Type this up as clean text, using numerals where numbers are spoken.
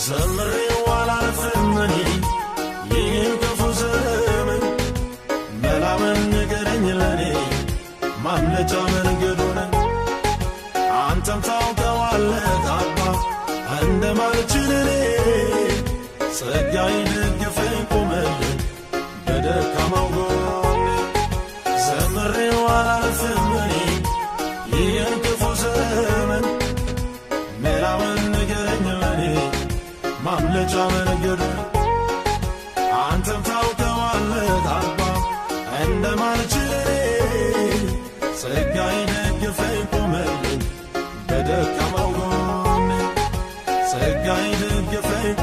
ዘምሬው አላልፍም እኔ ይህን ክፉ ዘመን መላምን ንገረኝ ለኔ ማምለጫ መንገዱን አንተም ታውቀዋለህ አባ እንደማልችል እኔ ጸጋዬ ደግፈኝ ቆመልኝ በደካማው ጎኔ ዘምሬው አላልፍም እኔ ይህን ክፉ ዘመን መላምን ንገረኝ ለኔ ማምለጫ መንገዱን አንተም ታውቀዋለህ አባ እንደማልችል እኔ ጸጋዬ ደግፈኝ ቆመልኝ በደካማው ጎኔ ጸጋዬ ደግፈኝ